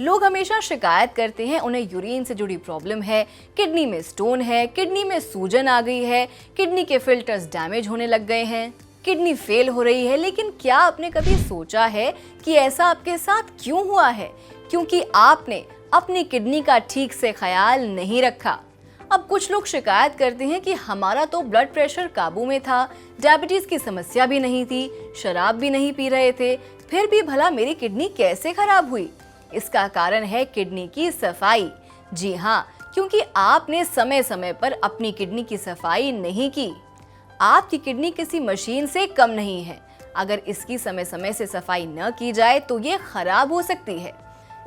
लोग हमेशा शिकायत करते हैं उन्हें यूरिन से जुड़ी प्रॉब्लम है, किडनी में स्टोन है, किडनी में सूजन आ गई है, किडनी के फिल्टर्स डैमेज होने लग गए हैं, किडनी फेल हो रही है। लेकिन क्या आपने कभी सोचा है कि ऐसा आपके साथ क्यों हुआ है? क्योंकि आपने अपनी किडनी का ठीक से ख्याल नहीं रखा। अब कुछ लोग शिकायत करते हैं कि हमारा तो ब्लड प्रेशर काबू में था, डायबिटीज की समस्या भी नहीं थी, शराब भी नहीं पी रहे थे, फिर भी भला मेरी किडनी कैसे खराब हुई? इसका कारण है किडनी की सफाई। जी हाँ, क्योंकि आपने समय समय पर अपनी किडनी की सफाई नहीं की। आपकी किडनी किसी मशीन से कम नहीं है। अगर इसकी समय समय से सफाई न की जाए तो ये खराब हो सकती है।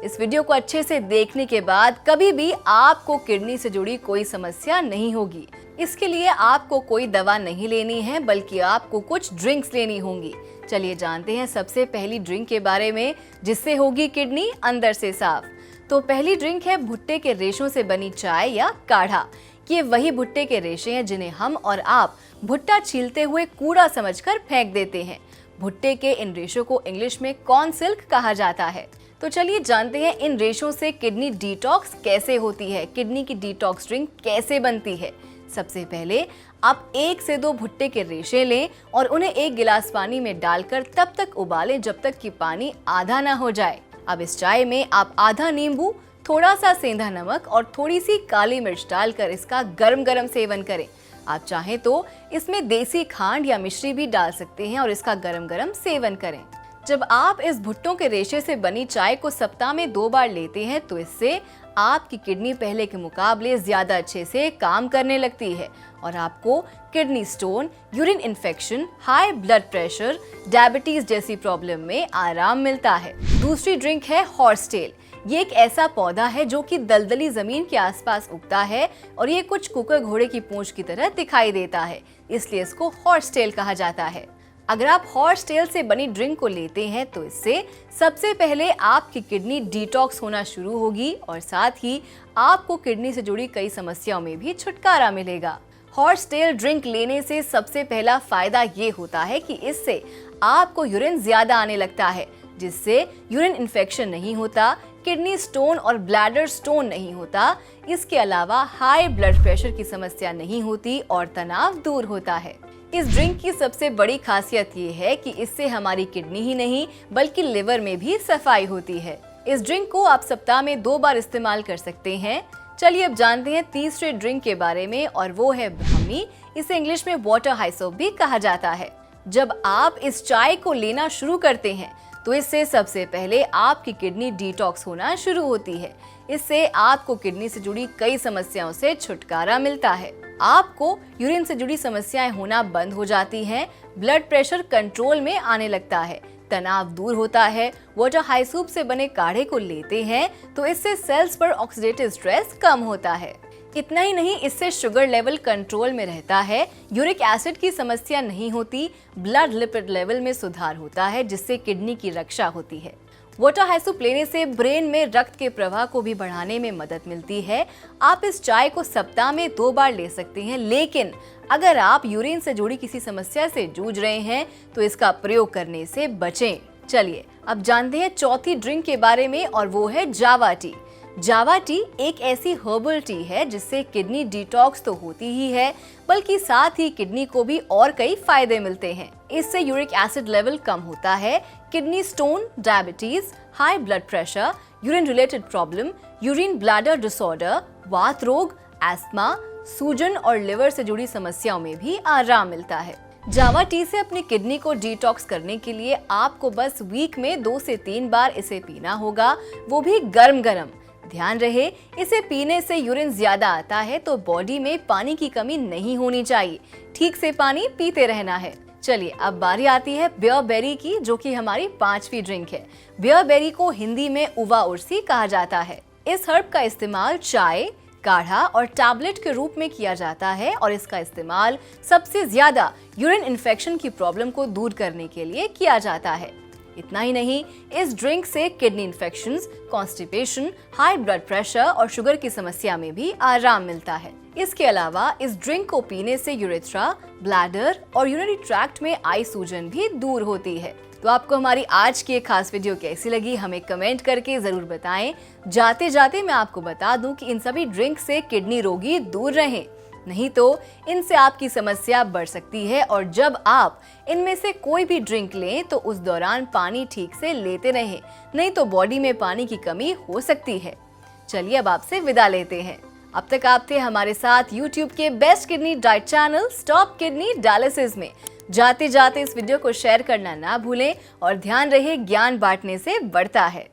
इस वीडियो को अच्छे से देखने के बाद कभी भी आपको किडनी से जुड़ी कोई समस्या नहीं होगी। इसके लिए आपको कोई दवा नहीं लेनी है, बल्कि आपको कुछ ड्रिंक्स लेनी होंगी। चलिए जानते हैं सबसे पहली ड्रिंक के बारे में, जिससे होगी किडनी अंदर से साफ। तो पहली ड्रिंक है भुट्टे के रेशों से बनी चाय या काढ़ा। ये वही भुट्टे के रेशे हैं जिन्हें हम और आप भुट्टा छीलते हुए कूड़ा समझकर फेंक देते हैं। भुट्टे के इन रेशों को इंग्लिश में कॉर्न सिल्क कहा जाता है। तो चलिए जानते हैं इन रेशों से किडनी डिटॉक्स कैसे होती है, किडनी की डिटॉक्स ड्रिंक कैसे बनती है। सबसे पहले आप 1 से 2 भुट्टे के रेशे लें और उन्हें 1 गिलास पानी में डालकर तब तक उबालें जब तक कि पानी आधा ना हो जाए। अब इस चाय में आप आधा नींबू, थोड़ा सा सेंधा नमक और थोड़ी सी काली मिर्च डालकर इसका गरम गरम सेवन करें। आप चाहें तो इसमें देसी खांड या मिश्री भी डाल सकते हैं और इसका गरम गरम सेवन करें। जब आप इस भुट्टों के रेशे से बनी चाय को सप्ताह में 2 बार लेते हैं तो इससे आपकी किडनी पहले के मुकाबले ज्यादा अच्छे से काम करने लगती है और आपको kidney stone, urine infection, high blood pressure, diabetes जैसी प्रॉब्लम में आराम मिलता है। दूसरी ड्रिंक है हॉर्स टेल। ये एक ऐसा पौधा है जो कि दलदली जमीन के आसपास उगता है और ये कुछ कुकर घोड़े की पूंछ की तरह दिखाई देता है, इसलिए इसको हॉर्स टेल कहा जाता है। अगर आप हॉर्स टेल से बनी ड्रिंक को लेते हैं तो इससे सबसे पहले आपकी किडनी डिटॉक्स होना शुरू होगी और साथ ही आपको किडनी से जुड़ी कई समस्याओं में भी छुटकारा मिलेगा। हॉर्स टेल ड्रिंक लेने से सबसे पहला फायदा ये होता है कि इससे आपको यूरिन ज्यादा आने लगता है, जिससे यूरिन इन्फेक्शन नहीं होता, किडनी स्टोन और ब्लैडर स्टोन नहीं होता। इसके अलावा हाई ब्लड प्रेशर की समस्या नहीं होती और तनाव दूर होता है। इस ड्रिंक की सबसे बड़ी खासियत ये है कि इससे हमारी किडनी ही नहीं बल्कि लिवर में भी सफाई होती है। इस ड्रिंक को आप सप्ताह में 2 बार इस्तेमाल कर सकते हैं। चलिए अब जानते हैं तीसरे ड्रिंक के बारे में और वो है ब्राह्मी। इसे इंग्लिश में वाटर हाइसोप भी कहा जाता है। जब आप इस चाय को लेना शुरू करते हैं तो इससे सबसे पहले आपकी किडनी डिटॉक्स होना शुरू होती है। इससे आपको किडनी से जुड़ी कई समस्याओं से छुटकारा मिलता है। आपको यूरिन से जुड़ी समस्याएं होना बंद हो जाती हैं, ब्लड प्रेशर कंट्रोल में आने लगता है, तनाव दूर होता है। वाटर हाइसूप से बने काढ़े को लेते हैं तो इससे सेल्स पर ऑक्सीडेटिव स्ट्रेस कम होता है। इतना ही नहीं, इससे शुगर लेवल कंट्रोल में रहता है, यूरिक एसिड की समस्या नहीं होती, ब्लड लिपिड लेवल में सुधार होता है, जिससे किडनी की रक्षा होती है। वाटर हाइसूप लेने से ब्रेन में रक्त के प्रवाह को भी बढ़ाने में मदद मिलती है। आप इस चाय को सप्ताह में 2 बार ले सकते हैं, लेकिन अगर आप यूरिन से जुड़ी किसी समस्या से जूझ रहे हैं तो इसका प्रयोग करने से बचें। चलिए अब जानते हैं चौथी ड्रिंक के बारे में और वो है जावा टी। जावा टी एक ऐसी हर्बल टी है जिससे किडनी डिटॉक्स तो होती ही है, बल्कि साथ ही किडनी को भी और कई फायदे मिलते हैं। इससे यूरिक एसिड लेवल कम होता है, kidney stone, diabetes, high blood pressure, urine related problem, urine bladder disorder, वात रोग, एस्थमा, सूजन और लिवर से जुड़ी समस्याओं में भी आराम मिलता है। जावा टी से अपनी किडनी को डिटॉक्स करने के लिए आपको बस वीक में 2 से 3 बार इसे पीना होगा, वो भी गर्म गर्म। ध्यान रहे, इसे पीने से यूरिन ज्यादा आता है तो बॉडी में पानी की कमी नहीं होनी चाहिए। ठीक से पानी पीते रहना है। चलिए अब बारी आती है बियरबेरी की, जो कि हमारी 5वीं ड्रिंक है। बियरबेरी को हिंदी में उवा उर्सी कहा जाता है। इस हर्ब का इस्तेमाल चाय, काढ़ा और टैबलेट के रूप में किया जाता है और इसका इस्तेमाल सबसे ज्यादा यूरिन इन्फेक्शन की प्रॉब्लम को दूर करने के लिए किया जाता है। इतना ही नहीं, इस ड्रिंक से kidney infections, constipation, high blood pressure और शुगर की समस्या में भी आराम मिलता है। इसके अलावा इस ड्रिंक को पीने से यूरेथ्रा, ब्लैडर और यूरिनरी ट्रैक्ट में आई सूजन भी दूर होती है। तो आपको हमारी आज की एक खास वीडियो कैसी लगी हमें कमेंट करके ज़रूर बताएं। जाते जाते मैं आपको बता दूं कि इन सभी ड्रिंक से किडनी रोगी दूर रहें, नहीं तो इनसे आपकी समस्या बढ़ सकती है। और जब आप इनमें से कोई भी ड्रिंक लें तो उस दौरान पानी ठीक से लेते रहें, नहीं तो बॉडी में पानी की कमी हो सकती है। चलिए अब आपसे विदा लेते हैं। अब तक आप थे हमारे साथ YouTube के best kidney diet channel stop kidney dialysis में। जाते जाते इस वीडियो को शेयर करना ना भूलें और ध्यान रहे ज्ञान बांटने से बढ़ता है।